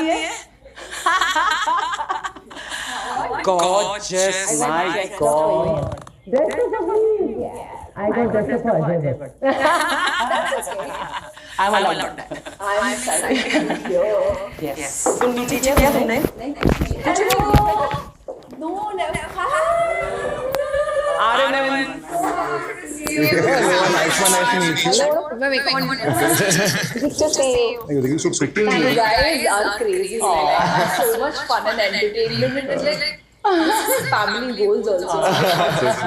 आती है? Gorgeous, my God. I got dressed up for Ajay Bhatt. I'm allowed. I'm sorry. Yes. तुम नीचे किया तुमने? No, never. RNM. Nice to meet you. Just say, You think so pretty? you guys are crazy. So much fun and entertainment. It's like family goals also.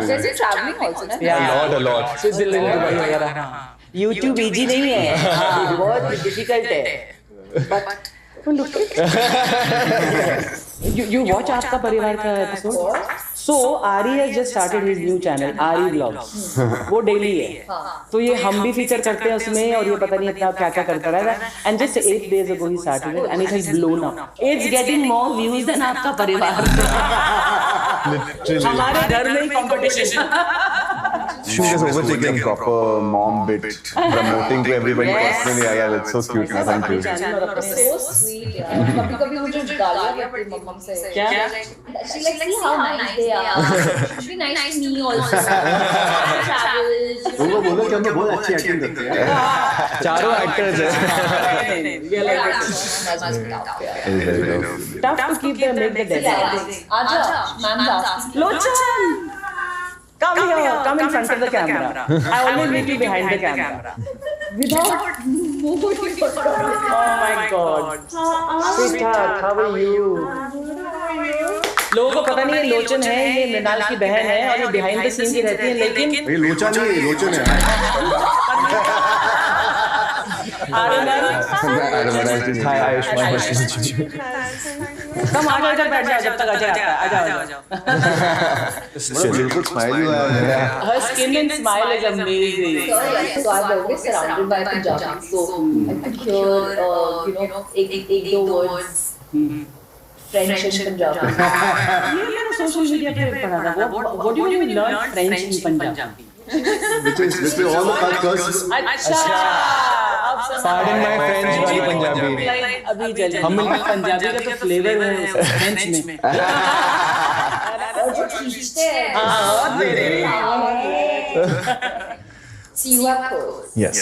There's traveling also, na? A lot. Switzerland Dubai वगैरह. YouTube easy नहीं है. बहुत difficult है. But you watch आपका परिवार का episode? So Ari has just started his new channel, Ari Vlogs. वो daily है. तो ये हम भी फीचर करते हैं उसमें और ये पता नहीं इतना क्या क्या करता रहेगा. And just 8 days ago he started it and it has blown up. It's getting more views than आपका परिवार. हमारे घर में ही competition. She is overtaking proper mom bit, promoting to everybody personally. Yeah, that's so cute. Thank you. So sweet, यार. कभी-कभी मुझे गालियाँ पड़ती हैं मम्मा से. क्या? She like, see how nice they are. Be nice to me also. Travels. वो बोलो कि हम लोग बहुत अच्छी एक्टिंग करते हैं. चारों एक्टर्स हैं. Tough to keep them make the deadline. आजा, ma'am asking. Lochan! Come here, come in front of the camera. I always meet you behind the camera. Without moving. Oh my God. Sweetheart, how are you? लोगों को पता नहीं ये लोचन है, ये मृणाल की बहन है और ये बिहाइंड द सीन की रहती है लेकिन ये लोचा नहीं है, लोचन है. Hi Ayushman. कम आ जाओ इधर बैठ जाओ जब तक अजय आता है. आ जाओ. बिल्कुल स्माइल हुआ है. Her skin and smile is amazing. So I'm always surrounded by Punjabis. So I could hear, एक दो words. French and Punjabi. ये मैंने सोशल मीडिया पे पढ़ा था. What do you mean learn French in Punjabi? Which is all the cultures. अच्छा. Pardon my French वाली पंजाबी. अभी जल्दी. हम पंजाबी का तो फ्लेवर है फ्रेंच में. और जो खींचते हैं. Siwa pose. Yes.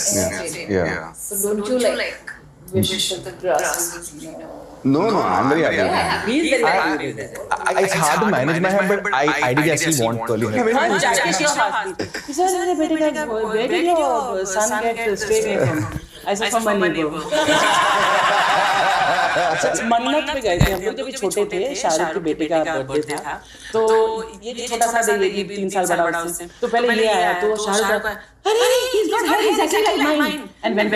Yeah. So don't you like wish that the grass was greener? No, I'm very happy. He's very happy with it. It's hard to manage my hair, but I did actually want curly hair. हाँ, Jackie Shah Sir, मेरे बेटे का where did your son get straight hair from? I said from my neighbor. मन्नत पे गए थे हम लोग जब छोटे थे. शाहरुख के बेटे का बर्थडे था तो ये छोटा सा दे 3 साल बड़ा उससे. तो पहले ये आया तो शाहरुख का अरे he's got hair exactly like mine and when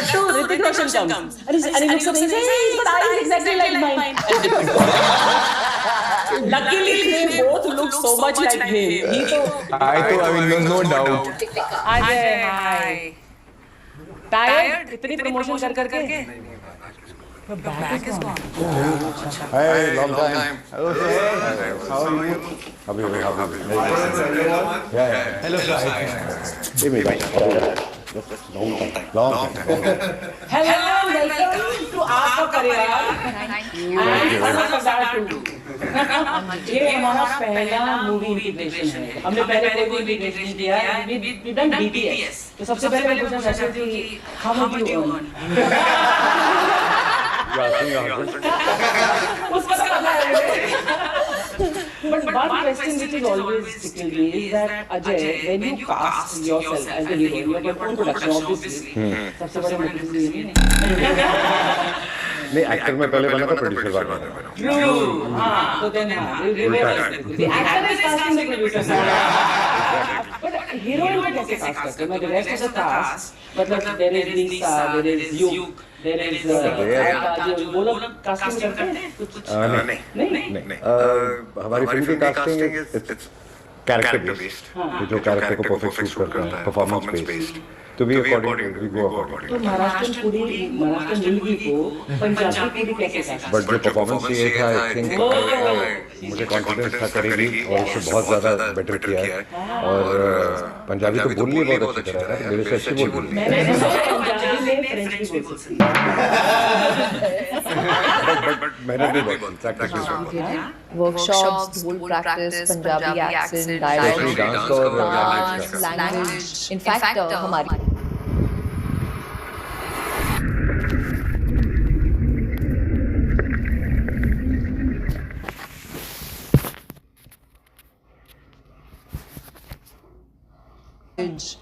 to Hrithik Roshan comes and he looks at me and says he's got eyes exactly like mine. Luckily they both look so much like him. I mean, no doubt. Ajay, hi. Tired? इतनी promotion कर करके? Back is gone. Hey, long time. Hello, sir. How are you? Happy. Yeah. Hello, sir. Give me back. Long time. Hello, welcome to आपका परिवार. ये हमारा पहला movie integration है. हमने पहले कोई भी इंटीग्रेशन नहीं किया. We done BTS. तो सबसे पहले मैं पूछना चाहता हूँ कि how much you earn? But one question which is always sticking me is that Ajay, when you cast yourself as the hero, you have your own production obviously. सबसे बड़ा मतलब ये है. नहीं एक्टर में पहले बना था प्रोड्यूसर बाद में. True. हाँ तो then हाँ. The actor is casting the producer. But heroine को कैसे cast करते हैं? The rest of the cast, मतलब there is Lisa, there is Yuk, there is वो लोग casting करते हैं? नहीं. हमारी फिल्म की कास्टिंग इट्स कैरेक्टर बेस्ड. जो कैरेक्टर को परफेक्ट सूट करता है, परफॉर्मेंस बेस्ड. तो we according we go according. तो महाराष्ट्र मूवी को पंजाबी पूरी कैसे कास्ट? बट जो परफॉर्मेंस ये था आई थिंक मुझे कॉन्फिडेंस था करेगी और उससे बहुत ज़्यादा बेटर किया है. और पंजाबी तो बोल नहीं बहुत अच्छी तरह है. मेरे से अच्छी बोल. मैंने पंजाबी में फ्रेंच भी बोल सकती है। but मेहनत भी बहुत, practice भी बहुत। Workshops, whole practice, Punjabi accent, Especially dialogue, dance को dance, language. In fact, हमारी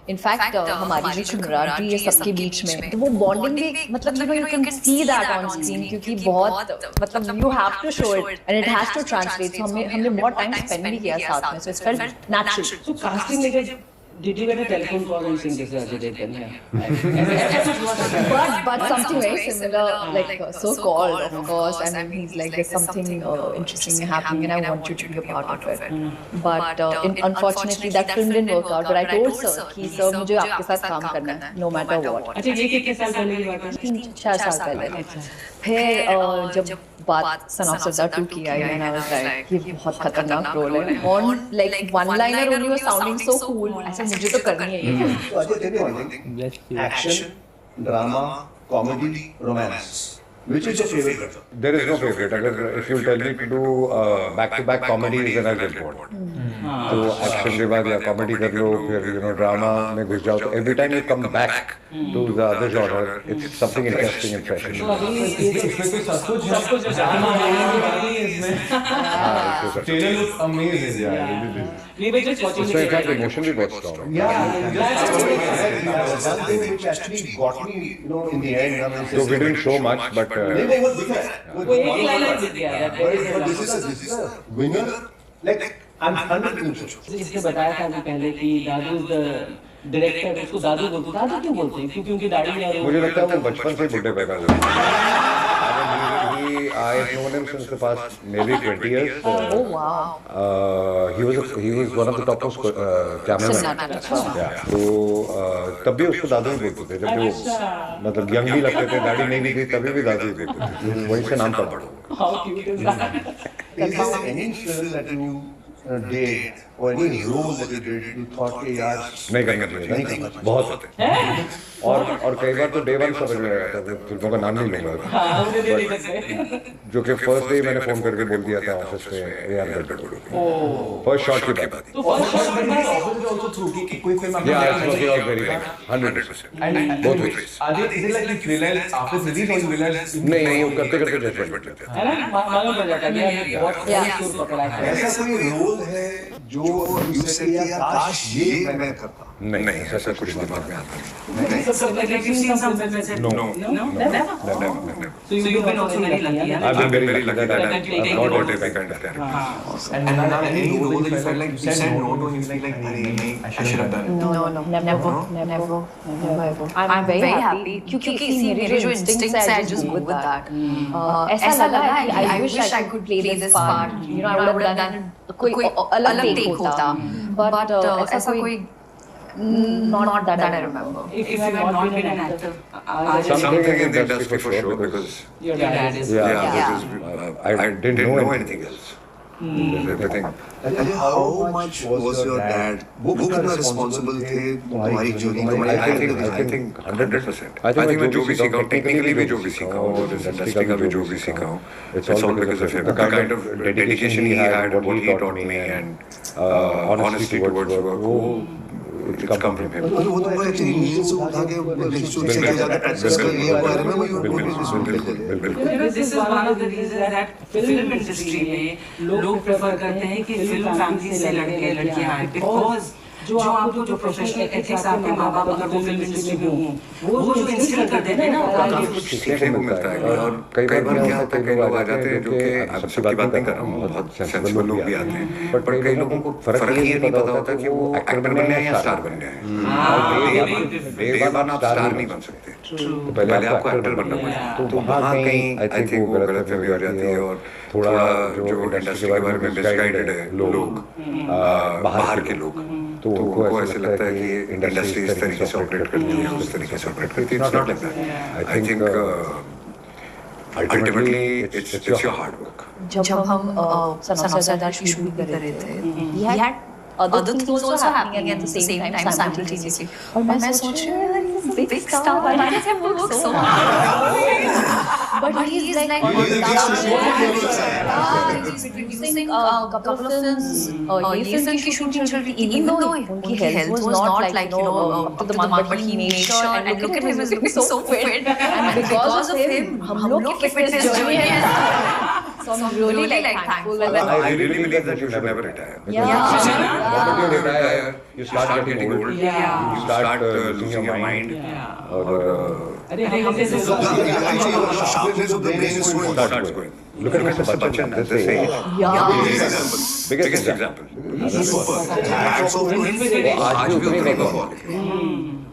इनफैक्ट हमारी जो camaraderie है सबके बीच में, तो वो बॉन्डिंग भी मतलब you can see that on screen, क्योंकि बहुत मतलब you have to show it and it has to translate. हमने बहुत टाइम स्पेंड भी किया साथ में, so it's felt natural. So casting में जब did you get a telephone call and sing this as a date then? But something very similar, like so called, of course. I mean, he's like, there's something interesting happening, and I want you to be a part of it. But unfortunately, that film didn't work out. But I told sir, कि sir मुझे आपके साथ काम करना है, no matter what. अच्छा ये कितने साल पहले की बात है? 3-4 साल पहले। फिर जब बात सन ऑफ सरदार 2 की आई, and I was like, ये बहुत खतरनाक रोल है, और like one liner only was sounding so cool. ऐसे मुझे तो करनी है ये। So Ajay, tell me one thing. Action, drama, comedy, romance. Which is your favorite? There is no favorite. अगर if you tell me to do back-to-back comedies, then I'll get bored. तो action के बाद या comedy कर लो, फिर drama में घुस जाओ, तो every time you come back to the other genre, it's something interesting and fresh. इसमें तो सब कुछ ड्रामा है इसमें। ट्रेलर लुक्स अमेजिंग यार। We were just watching उसमें in fact emotion भी बहुत strong है। One thing which actually got me, in the end. So we didn't show much, but नहीं वो दिख रहा है। वो एक लाइन दिख गया था। But this is a winner. Like I'm 100% sure. इसने बताया था अभी पहले कि दादू इज द डायरेक्टर, उसको दादू बोलते हैं। दादू क्यों बोलते हैं? क्योंकि उनकी दाढ़ी है। मुझे लगता है वो बचपन से बुढ़े पैदा हुए। I've known him since the past maybe 20 years. Oh wow. He was one of the topmost cameramen. Yeah. तो तब भी उसको दादू ही बोलते थे, जब भी वो मतलब यंग भी लगते थे, दाढ़ी नहीं थी तभी भी दादू ही बोलते थे, वहीं से नाम पड़ा। How cute is that? Is there any film that you did or any role that you did you thought कि यार नहीं करना चाहिए, बहुत होते हैं। और कई बार तो डे वन समझ में आया था, फिल्मों का नाम नहीं लूंगा, हाँ मुझे नहीं लगता। जो कि फर्स्ट डे मैंने फोन करके बोल दिया था ऑफिस में, यार गड़बड़ हो गई फर्स्ट शॉट के बाद। तो फर्स्ट शॉट में also through कि कोई film Yeah, it's working out very well, 100%. and Both ways. Ajay, is it like you realize after release or you realize नहीं, वो करते करते जजमेंट लेते हैं। है ना, मालूम पड़ जाता है कि बहुत सुर पकड़ा है। ऐसा कोई रोल है जो यूसे कि यार काश ये मैं करता। नहीं, ऐसा कुछ दिमाग में आता नहीं। No. So you've been also very lucky. I've been very lucky that I've got every kind of character. and now any role that you felt like you said no to, you like नहीं I should have done it. No, never. I'm very happy क्योंकि मेरे जो instincts है, I just go with that. ऐसा लगा कि I wish I could play this part. I would have done it कोई अलग take होता. But ऐसा कोई not that I remember. If you had not been an actor, Something in the industry for sure, because your dad is. because I didn't know anything else. Everything. How much was your dad? वो कितना responsible थे तुम्हारी journey को? I think 100%. I think मैं जो भी सीखा हूँ, technically भी जो भी सीखा हूँ, और industry का भी जो भी सीखा हूँ, it's all because of him. The kind of dedication he had, what he taught me, and honesty towards work, वो it's come from him. वो तो actually नींद से उठा के स्टूडियो से जाकर practice कर लिया। I remember you told me this. Because this is one of the reasons that film industry में लोग prefer करते हैं कि film family से लड़के लड़कियां आए, because जो आपको जो प्रोफेशनल एथिक्स आपके माँ बाप अगर वो फिल्म इंडस्ट्री में हो, वो जो इंस्टिल कर देते हैं ना, वो काफी कुछ सीखने को मिलता है। और कई बार क्या होता है, कई लोग आ जाते हैं जो कि अब सबकी बात नहीं कर रहा हूँ, बहुत सेंसिबल लोग भी आते हैं, पर कई लोगों को फर्क ये नहीं पता होता कि वो एक्टर बनना है या स्टार बनना है। डे वन आप स्टार नहीं बन सकते, तो पहले आपको एक्टर बनना पड़ेगा। तो वहाँ कहीं आई थिंक वो गलतफहमी हो जाती है, और थोड़ा जो इंडस्ट्री के बारे में मिसगाइडेड है लोग, बाहर के लोग, तो उनको ऐसा लगता है कि इंडस्ट्री इस तरीके से ऑपरेट करती है, उस तरीके से ऑपरेट करती है। It's not like that. I think ultimately it's your hard work. जब हम सन ऑफ सरदार शूट कर रहे थे, we had other things also happening at the same time simultaneously. और मैं सोच रही हूँ big star. Why does he work so hard? But he's like, he's producing a couple of films. ये film की shooting चल रही, even though उनकी health was not like up to the mark, but he made sure. And look at him, he's looking so fit. And because of him, हम लोग की fitness journey है. So I'm really like thankful. I really believe that you should never retire. Yeah. When you retire, you start getting old. Yeah. You start losing your mind. और Actually, your sharpness of the brain is so starts going. Look at Mr. Bachchan at this age. Biggest example. Hats off to him. आज भी उतने का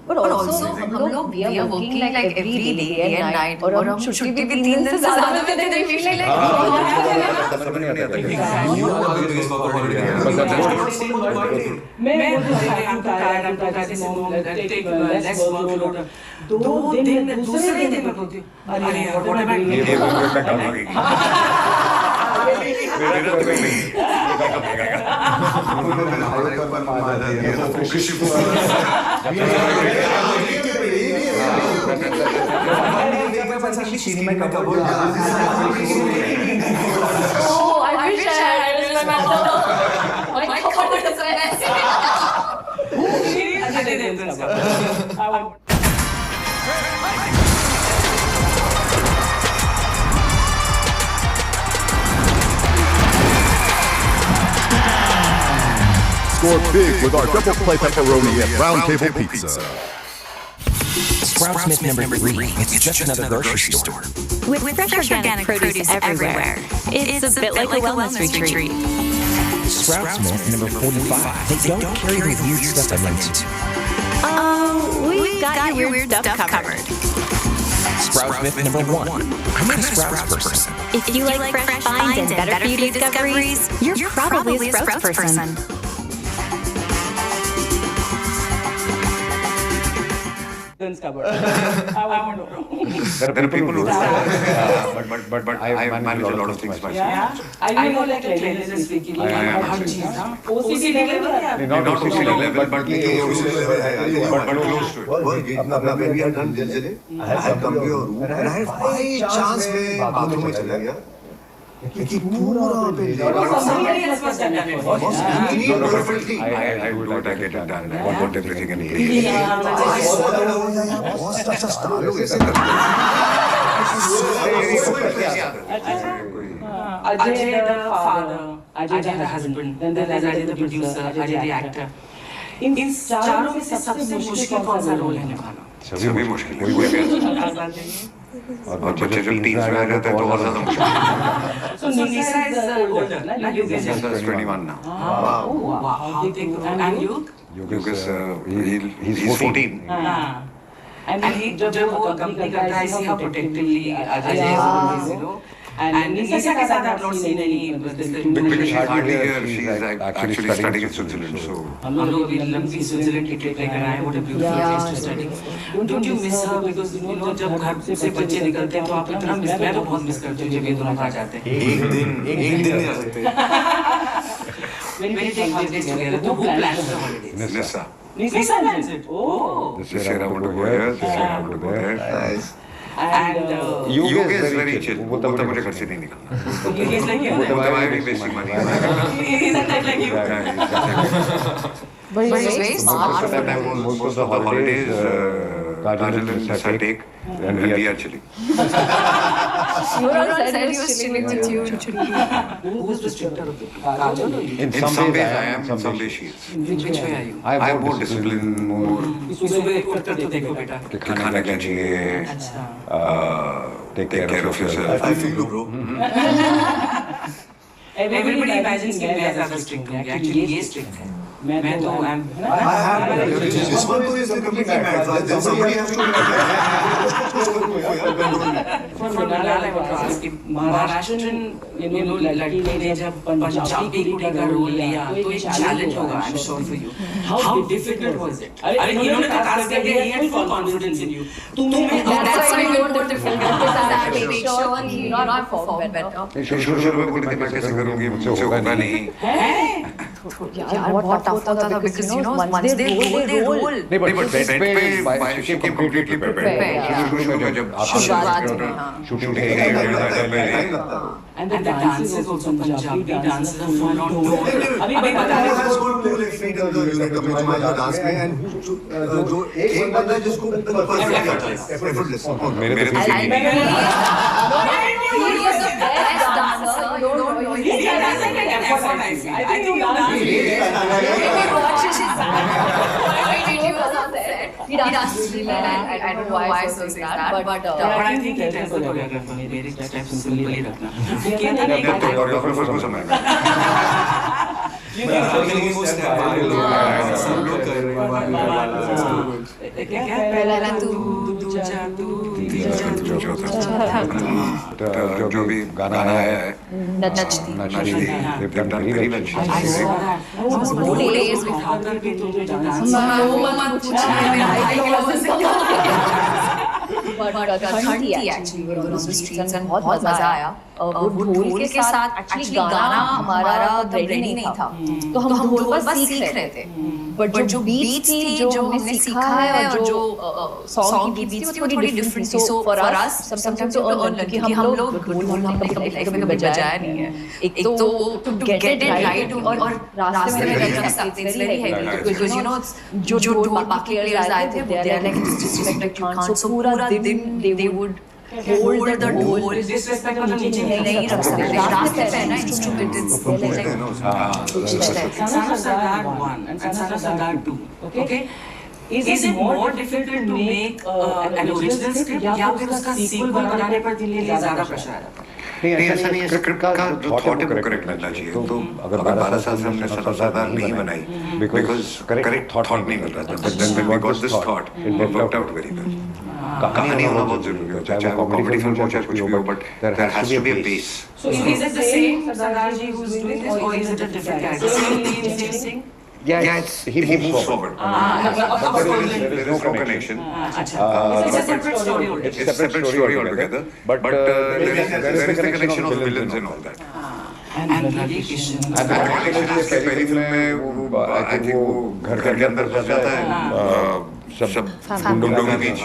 But also हम लोग we are working like every day and night. और हम छुट्टी भी 3 दिन से ज़्यादा लेते हैं. We feel like समझ नहीं आता You are the biggest workaholic. मैं I'm tired, take less workload. 2 दिन में दूसरे दिन में बोलती हूँ, अरे यार, what am I doing? ये मैं काम आ गई मेरा तो कोई नहीं oh, I wish I had my cupboard is messy. Score big with our double play pepperoni at Round Table Pizza. Sprout Smith number 3. It's just another grocery store. With fresh organic produce everywhere, it's a bit like a wellness retreat. Sprout Smith number 45. They don't carry the weird stuff I like to. Oh, we've got your weird stuff covered. Sprout Smith number 1. I'm not a Sprouts person. If you like fresh finds and better for you discoveries, you're probably a Sprouts person. Cupboard. I want to know. There are people who but I manage a lot of things myself. Yeah, I know like cleanliness speaking. हर चीज़ ना OCD level है. Not OCD level, but close to it. अपना when we are done yesterday, I had come to your room and I had by chance में bathroom में चला गया कि पूरा पे Somebody else must have done it. perfectly. I do what I get it done. I want everything in place. बहुत अच्छा star हो गया Ajay the father, Ajay the husband, then there's Ajay the producer, Ajay the actor. इन चारों में से सबसे मुश्किल कौन सा रोल है निभाना? सभी मुश्किल है और बच्चे जब टीन्स में आ जाते हैं तो और ज़्यादा मुश्किल है। So Nisa is older, like you guys. Nisa is 21 now. Oh wow! And you? Yug is he's 14. And he जब वो कंपनी करता है इसी how protectively Ajay is always, you know. And Nisa के साथ आप लोग seen any Because she's hardly here. She's actually studying in Switzerland. So हम लोग भी लंबी स्विट्जरलैंड की ट्रिप लेकर आए. What a beautiful place to study. Don't you miss her? Because you know जब घर से बच्चे निकलते हैं तो आप इतना मिस मैं तो बहुत मिस करती हूँ जब ये दोनों आ जाते हैं. एक दिन नहीं आ सकते. When you take holidays together, तो who plans the holidays? Nisa. Nisa plans it. Oh. This year I want to go here. This year I want to go there. And Yug is very chill. वो तो मुझे घर से नहीं निकलना. he's like you. वो तो मैं भी wasting money. He's a type like you. But he's very smart. Most of the holidays, Kajal and Nisa take, and we are chilling. You were all said he was chilling with you. Who's the stricter of the two? Kajal or you? In some ways I am, in some ways she is. Which way are you? I have more discipline, more सुबह उठकर तो देखो बेटा. खाना क्या चाहिए, take care of yourself. I feel you, bro. Everybody imagines कि मैं ज़्यादा strict हूँ. Actually ये strict है. मैं तो I'm I have this one is completely mad. Then somebody has to For Mrinal, I want to ask कि Maharashtrian, you know, लड़की ने जब पंजाबी कुड़ी का रोल लिया, तो एक challenge होगा, I'm sure for you. How difficult was it? अरे इन्होंने तो cast कर दिया, he had full confidence in you. तुम्हें That's why we don't different because that make sure he not perform better. शुरू में बोली थी मैं कैसे करूँगी, मुझसे होगा नहीं. यार बहुत टफ होता था because you know once they roll नहीं but सेट पे she came completely prepared. शुरू में जब आप शूटिंग के And the dances also, Punjabi dances are full on tour. अभी बता रहे has got two like feet of the dance में and जो एक बंदा जिसको perfect करता है effortless. मेरे तो he was the best dancer. You don't know. He's dancing like effortlessly. I think you dance. Maybe watch his videos on set. He dances really well. I don't know why so saying that, but But I think he tells the choreographer, मेरे steps simply रखना. वो कहता है तो choreographer को समझ में पहला तू दूजा तू जो भी गाना आया है नचती नचती they've done very well. But Khanti actually were on the streets and बहुत मजा आया. वो ढोल के साथ actually गाना हमारा रेडी नहीं था, तो हम ढोल बस सीख रहे थे. But जो बीट्स थी जो हमने सीखा है और जो सॉन्ग की बीट्स थी वो थोड़ी डिफरेंट थी. So for us sometimes to earn कि हम लोग ढोल हमने कभी लाइफ में बजाया नहीं है. एक तो to get it right और रास्ते में रखना it's very heavy because you know जो ढोल बाकी players आए थे they are like disrespect you can't. So पूरा दिन they would hold the ढोल disrespect को नीचे नहीं रख सकते. रास्ते पे ना instrument Sana Sargar 1 and Sana Sargar 2. Okay? Is it more difficult to make an original script या फिर उसका sequel बनाने पर दिल्ली ज़्यादा प्रेशर आया? नहीं ऐसा नहीं है. स्क्रिप्ट का जो थॉट है वो करेक्ट लगना चाहिए. तो अगर 12 साल से हमने सरदार नहीं बनाई बिकॉज करेक्ट थॉट नहीं मिल रहा था. But then we got this thought it worked out very well. कहानी होना बहुत जरूरी है, चाहे वो कॉमेडी फिल्म हो चाहे कुछ भी हो, but there has to be a base. So is it the same Sardaar ji who's doing this or is it a different character? Same thing? Yeah, he moves forward. But there is no connection. It's a separate story already. It's a separate story altogether. But there is the connection of villains and all that. And Ravi Kishan. पहली film में वो I think वो घर के अंदर फंस जाता है सब गुंडों के बीच.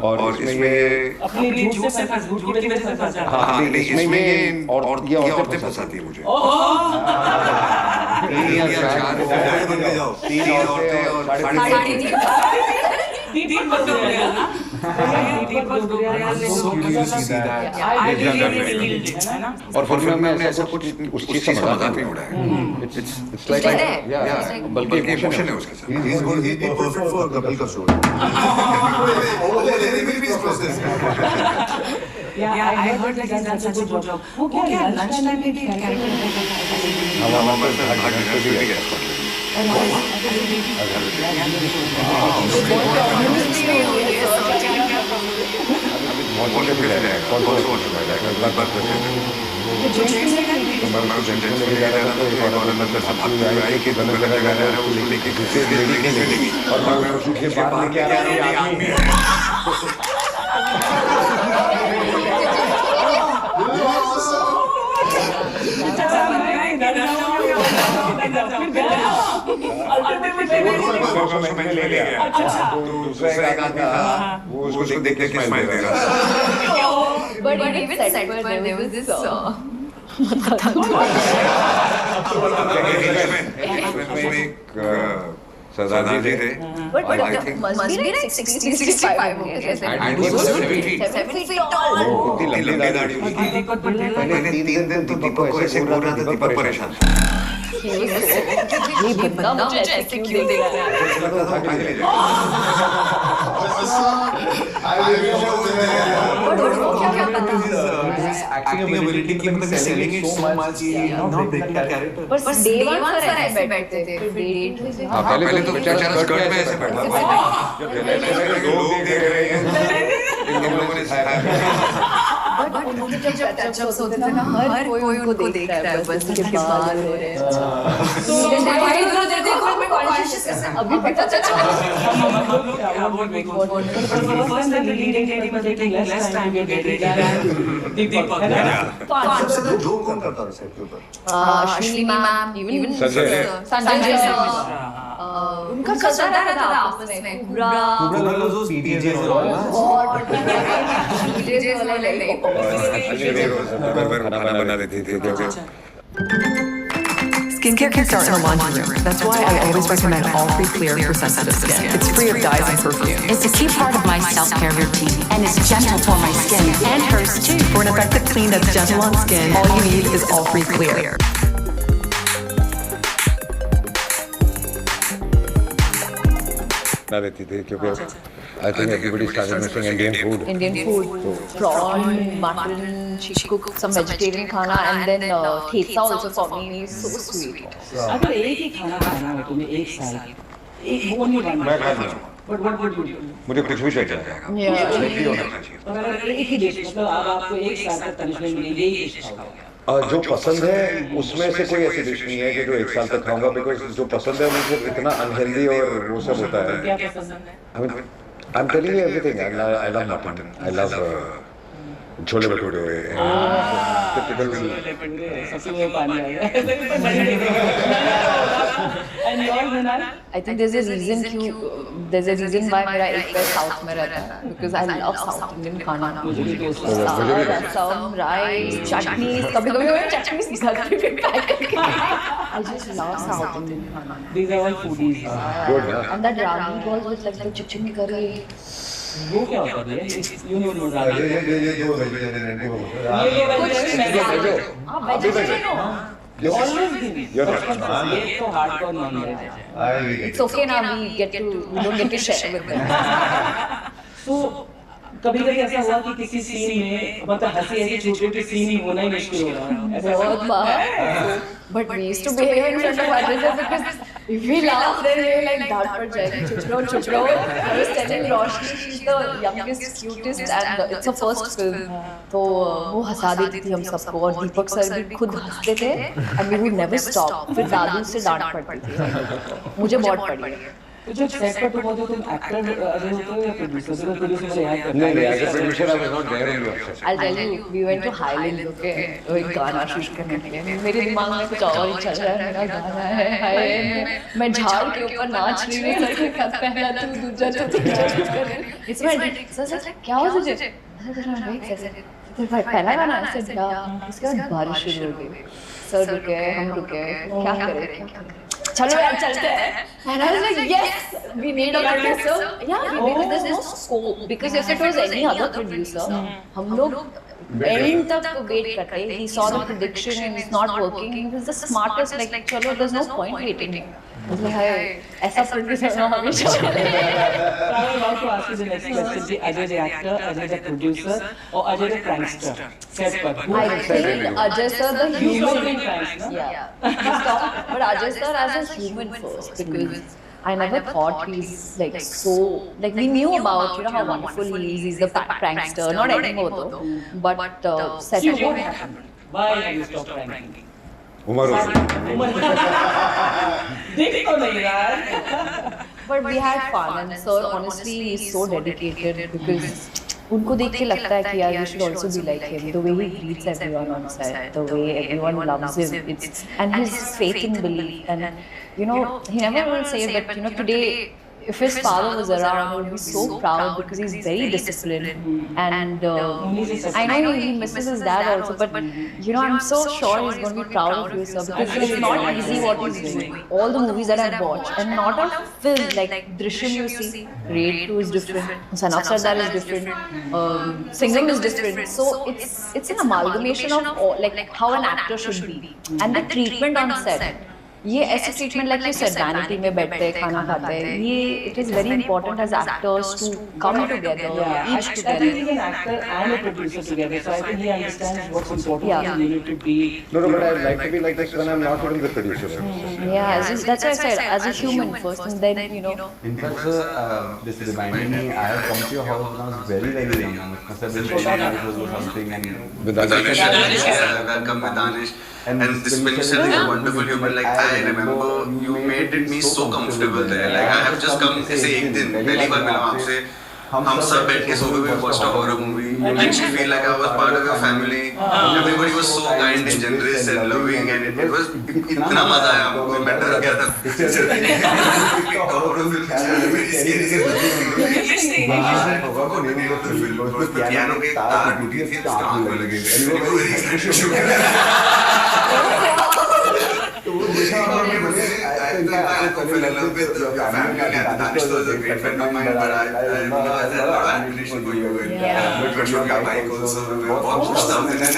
और इसमें ये अपनी झूठ से फंस झूठ की वजह से फंस जाता है. हाँ इसमें ये औरतें फंसाती है मुझे. 3 या 4 3 औरतें और 3 बंदे हो गया ना. 3 बंदे हो गया. और फिर में हमने ऐसा कुछ उस चीज का मजाक नहीं उड़ाया. इट्स लाइक बल्कि इमोशन है उसके साथ. He's going to be perfect for Kapil ka show. There will be process. Yeah, I heard that he's done such a good job. वो क्या lunch time में भी character हमारा बस हट भी गया. उसको देख के स्माइल दे रहा था. But even set पर there was this सरदार जी थे. but must be like 60-65 okay. And he was 7 feet tall. इतनी लंबी दाढ़ी उसकी. पहले 3 दिन दीपक को ऐसे बोल रहा था. दीपक परेशान था. ये बंदा मुझे ऐसे क्यों देख रहा है. क्या पता acting ability की मतलब selling it so much not break that character. पर day one पर ऐसे बैठते थे. हाँ पहले तो बेचारा स्कर्ट में ऐसे बैठा था. जब लोग देख रहे हैं इन लोगों ने but उनके जब टचअप्स होते थे ना हर कोई उनको देखता है बस उसके बाल हो रहे हैं भाई देखो मैं कॉन्शियस कैसे अभी पता चला सबसे जो कौन करता था सेट के ऊपर श्री मैम इवन संजय उनका चलता रहता था आपस में पूरा PJs खाना बना देती थी Skincare can start in the laundry room. That's why I always recommend All Free Clear for sensitive skin. It's free of dyes and perfume. It's a key part of my self-care routine, and it's gentle for my skin and hers too. For an effective clean that's gentle on skin, all you need is All Free Clear. बना देती थी क्योंकि I think everybody started missing Indian food. prawn, mutton, she cooked some vegetarian khana and then thepsa also for me, so sweet. अगर एक ही खाना खाना हो तुम्हें एक साल एक वो नहीं बनना मैं खा लूँ but what would you do? मुझे कुछ भी चाहिए Yeah. और अगर एक ही डिश मतलब अब आपको एक साल तक पनिशमेंट मिलेगी यही डिश खाओगे जो पसंद है उसमें से कोई ऐसी डिश नहीं है कि जो एक साल तक खाऊंगा बिकॉज जो पसंद है वो इतना अनहेल्दी और वो सब होता है क्या पसंद है I'm telling you everything. I love mutton. I love chole bhature. Typical. ससुर पानी आ गया and yours Nana? I think there's a reason why मेरा एक बार साउथ में रहता है because I love South Indian खाना. Rasam, rice, chutneys. कभी-कभी मैं chutneys घर पे भी पैक करके. I just love South Indian खाना. These are all foodies. Good, yeah. And that ragi balls with like the chicken curry. वो क्या होता है you know ये जो वेजिटेरियन है वो Vegetarian हो. always give You're ये तो hardcore non-veg है It's okay now we don't get to share with them. so कभी-कभी ऐसा हुआ कि किसी सीन में मतलब हंसी ऐसी छोटी-छोटी सीन ही होना ही मुश्किल हो रहा है ऐसा बहुत बार. But we used to behave in front of others because if we laugh then we like that पर जाएगी चुप रहो. I was telling Roshni she's the youngest, cutest and it's her first film. तो वो हंसा देती थी हम सबको और दीपक सर भी खुद हंसते थे and we would never stop. फिर दादू से डांट पड़ती थी. मुझे बहुत पड़ी है. तो जब सेट पर तुम होते हो तुम एक्टर अजय होते हो या प्रोड्यूसर मुझे याद करना नहीं as a producer I was not there on the set. I'll tell you, we went to Highland, okay? वो एक गाना शूट करने के लिए. मेरे दिमाग में कुछ और ही चल रहा है. मेरा गाना है हाय मैं झाड़ के ऊपर नाच रही हूँ. सबके साथ पहला तू दूसरा तू तीसरा शूट कर रही. इसमें सर क्या हुआ तुझे? पहला गाना ऐसे क्या? उसके बाद बारिश शुरू हो गई. सर रुके हम रुके क्या करें? चलो यार चलते हैं. And I was like, yes, we need a producer. Yeah, because there's no scope. Because if it was any other producer, हम लोग end तक wait करते. He saw the prediction and it's not working. He was the smartest. Like, चलो, there's no point waiting. ऐसा producer ना हमेशा. I was about to ask you the next question. The Ajay the actor, Ajay the producer, or Ajay the prankster? Set पर. I think Ajay sir the human. prankster. Yeah. But Ajay sir as a human first because I never thought he's like so like we knew about how wonderful he is. He's the prankster, not anymore though. But set So what happened? Why did you stop pranking? उम्र हो गई. देख तो नहीं यार. But we had fun and sir honestly is so dedicated because उनको देख के लगता है कि यार you should also be like him. The way he greets everyone on set, the way everyone loves him, it's and his faith and belief and he never will say but today if his father was around he would be so proud because he's very disciplined and I know he misses his dad also but I'm so sure he's going to be proud of you sir because it's not easy what he's doing. All the movies that I've watched and not a film like Drishyam you see, Raid 2 is different, Son of Sardar is different, Singham is different, so it's an amalgamation of all, like how an actor should be and the treatment on set. ये ऐसे treatment like you said vanity में बैठते हैं खाना खाते हैं ये it is very important as actors to come together each I think he's an actor and a producer together, so I think he understands what's important. Yeah. You need to be. No, but I'd like to be like this when I'm not even the producer. Yeah, that's why I said as a human first, and then you know. In fact, sir, this reminded me, I have come to your house when I was very, very young. I must have been 10 years old or something. And With Danish. Welcome with Danish. And this when you said that you're wonderful human, like I remember you made me so comfortable there. Like I have just come ऐसे एक दिन पहली बार मिला आपसे हम सब बैठ के सोफे पे watched a horror movie. Makes me feel like I was part of your family. Everybody was so kind and generous and loving, and it was इतना मजा आया हमको. मैं डर गया था. Horror film very scary. Piano के तार टूटी थी तो आग में लगी. तो वो देखा हमने बोले I fell in love with your family and Danish was a great friend of mine, but I had a lot of admiration for you and with Vishwan ka bike also. बहुत कुछ था and then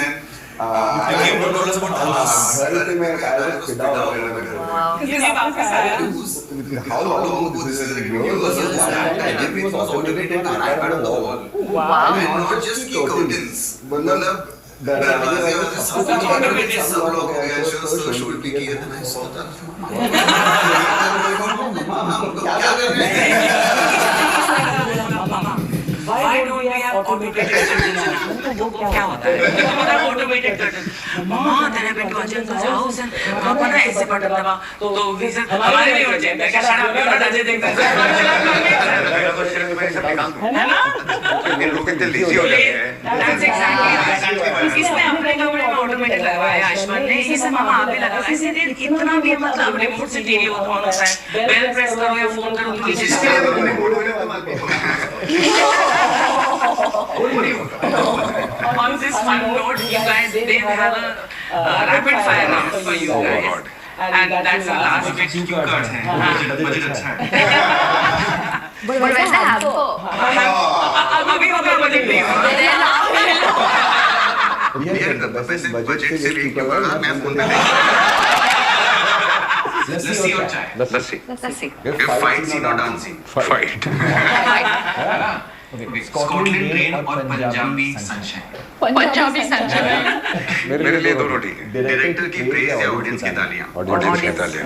you came to tell us about Dallas. घर पे मैं I was फिदा हो गया था. How long this is yours? Everything was automated and iPad on the wall. Wow. And not just key curtains. मतलब दरवाजे सब कुछ ऑटोमेटेड सब लोग हो गया जो शूट भी किया था मैं सोता था क्या कर रहे हैं Why don't we have automated curtains? तो वो क्या होता है? Automated curtains. Mama, then I went to Anjan's house and पापा ना ऐसे बटन दबा तो हमारे भी हो जाते हैं क्या शायद आप बता दे देखते हैं है ना? मेरे लोग इतने लेजी हो जाते हैं. That's exactly. इसमें अपने कमरे में ऑटोमेटिक लगाया आयुष्मान ने इसे मामा आप भी लगा वैसे इतना भी मतलब रिमोट से टीवी ऑन होता है बेल प्रेस करो या फोन करो तो जिसके on this fun note you guys they have a rapid fire round for you guys and that's the last bit cue cards है budget अच्छा है But where's the hamper? अभी होगा budget नहीं होगा बजट से भी क्यों होगा मैं फोन पे लस्सी और चाय Lassi. फाइट सीन और डांसिंग Fight. स्कॉटलैंड रेन और पंजाबी सनशाइन Punjabi sunshine. मेरे लिए दोनों ठीक है. डायरेक्टर की प्रेज या ऑडियंस की तालियां Audience की तालियां.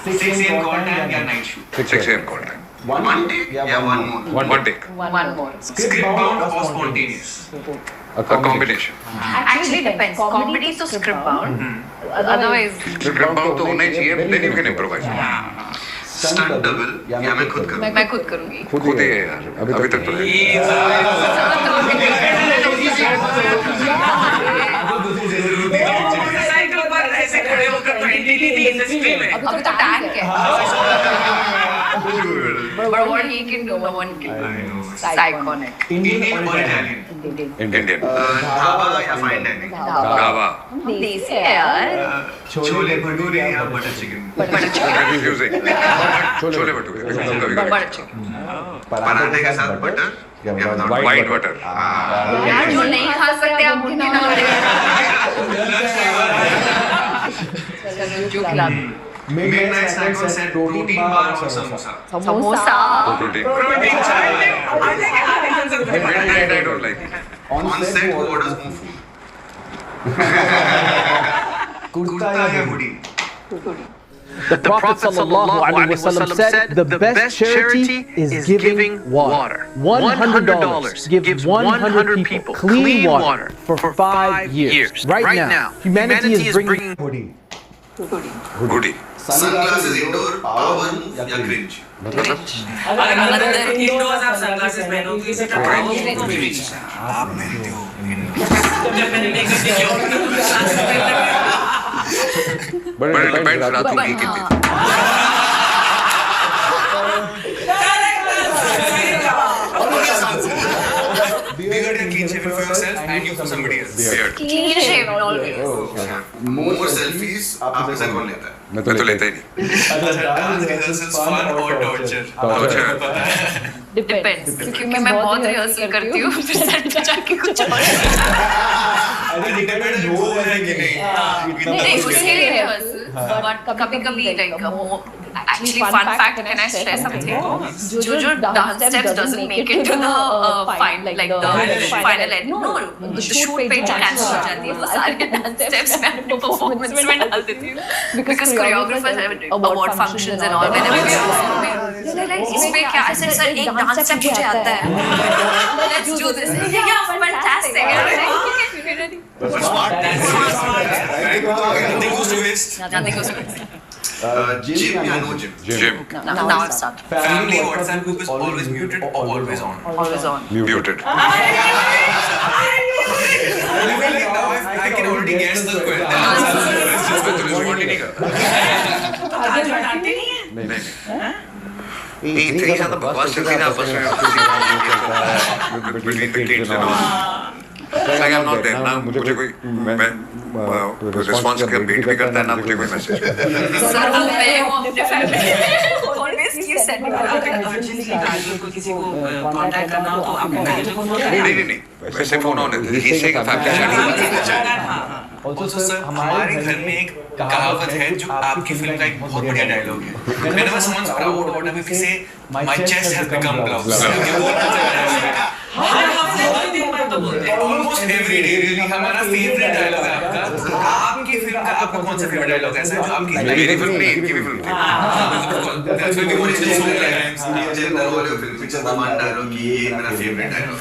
6 AM कॉल टाइम या night shoot 6 AM call time. One take या one more One take. One more. Script bound और spontaneous A combination. Actually depends. Comedy is script bound. Otherwise, Script bound तो होना ही चाहिए. Then you can improvise. Stunt double या मैं खुद करूं मैं खुद करूंगी. खुद ही है यार. अभी तक तो है. साइकिल पर ऐसे खड़े होकर तो इंडियन इंडस्ट्री में अब तो टैग है. But what he can do, no one can do. It's iconic. Indian और इटालियन Indian. ढाबा या फाइन डाइनिंग Gava. Desi है यार. छोले भटूरे या butter chicken Confusing. Chole bhature. Butter chicken. पराठे के साथ बटर या White butter. यार जो नहीं खा सकते आप उनकी ना जो खिला मिडनाइट स्नैक और सेट प्रोटीन बार और samosa samosa. Protein. I don't like it. On set who orders more food kurta या hoodie The Prophet ﷺ said, the best charity is giving water. $100 gives 100 people clean water for 5 years. Right now, humanity is bringing Goody. Sunglasses indoor power या cringe अगर अंदर endorse आप sunglasses पहनो तो इसे टकराओ आप पहनते हो जब मैंने देखा कि But it depends रात को की कितनी. बिगड़ या clean shave for yourself and you for somebody else. Clean shave always. More selfies आपके साथ कौन लेता है? मैं तो लेता ही नहीं. Dance rehearsals fun or torture? Torture. Depends. क्योंकि मैं बहुत रिहर्सल करती हूँ फिर सेट पे जाके कुछ और रोल है कि नहीं? नहीं उसके लिए रिहर्सल बट कभी-कभी like actually fun fact can I share something जो dance steps doesn't make it to the final like the final end no the shoot पे cancel हो जाती है वो सारे dance steps मैं अपने performance में डाल देती हूँ because choreographers have award functions and all whenever we are like इसमें क्या ऐसे सर एक dance step मुझे आता है let's do this yeah fantastic Nothing goes to waste. nothing goes to waste. Gym या no gym? Gym. Now I've started. Family WhatsApp group is always muted or always on? Always on. Muted. I can already guess the question. मैं तो respond ही नहीं करता. नहीं इतनी ज़्यादा बकवास चलती ना आपस में between the kids and all. Like I'm not there ना मुझे कोई मैं रिस्पॉन्स का वेट भी करता है ना मुझे कोई मैसेज. नहीं वैसे फोन ऑन है इससे का फैक्ट Also sir, हमारे घर में एक कहावत है जो आपकी फिल्म का एक बहुत बढ़िया डायलॉग है. Whenever someone's proud or whatever, we say, "My chest has become blouse." Almost every day, really हमारा favorite डायलॉग है आपका. आपकी फिल्म का आपका कौन सा favorite डायलॉग है ऐसा जो आपकी मेरी फिल्म नहीं इनकी भी फिल्म थी. That's when the original song rhymes. General वाले फिल्म पिक्चर का मान डायलॉग ये मेरा favorite डायलॉग.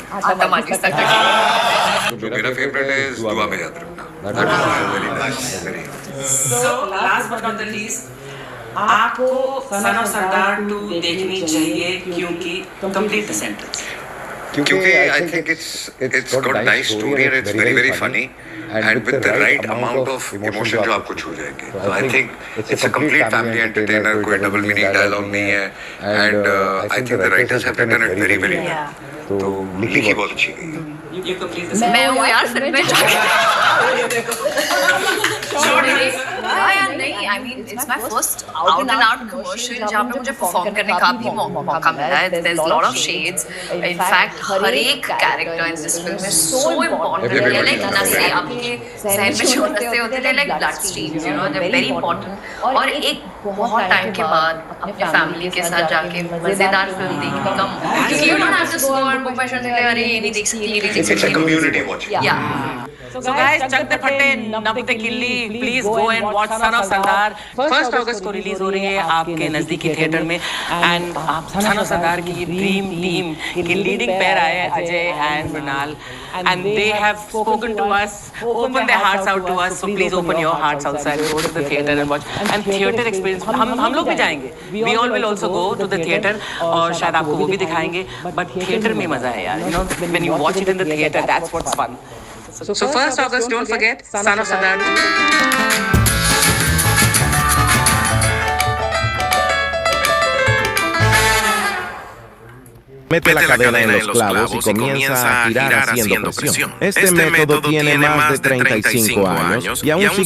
जो मेरा फेवरेट है दुआ में याद रखना. So last but not the least, आपको सन ऑफ सरदार 2 देखनी चाहिए क्योंकि complete the sentence. क्योंकि I think it's got a nice story and it's very funny and with the right amount of emotion जो आपको छू जाएंगे. So I think it's a complete family entertainer. कोई double meaning dialogue नहीं है and I think the writers have done it very well. तो लिखी बहुत अच्छी गई. मैं हूँ यार फिल्म में नहीं I mean it's my first out and out commercial जहाँ पे मुझे perform करने का भी मौका मिला है. There's a lot of shades. In fact हर एक character in this film is so important. They're like नसें आपके सहन में जो नसें होते हैं like blood streams you know they're very important. और एक बहुत टाइम के बाद अपने फैमिली के साथ जाके मजेदार फिल्म देखने का क्योंकि you don't have to go and book my show like अरे ये नहीं देख सकती It's a community watch. Yeah. So guys, चकते फटे नपते किल्ली, please go and watch Son of Sardar. 1 अगस्त को रिलीज हो रही है आपके नजदीकी थिएटर में एंड Son of Sardar की ये ड्रीम टीम के लीडिंग पेयर आए हैं Ajay and Mrinal and they have spoken to us, opened their hearts out to us. So please open your hearts outside, go to the theater and watch. And theater experience, हम लोग भी जाएंगे. We all will also go to the theater और शायद आपको वो भी दिखाएंगे. But theater में मजा है यार. You know, when you watch it in the theater, that's what's fun. So 1 August, don't forget, Son of Sardar 2. Mete la cadena en los clavos y comienza a girar haciendo presión. Este método tiene más de 35 años y aún sigue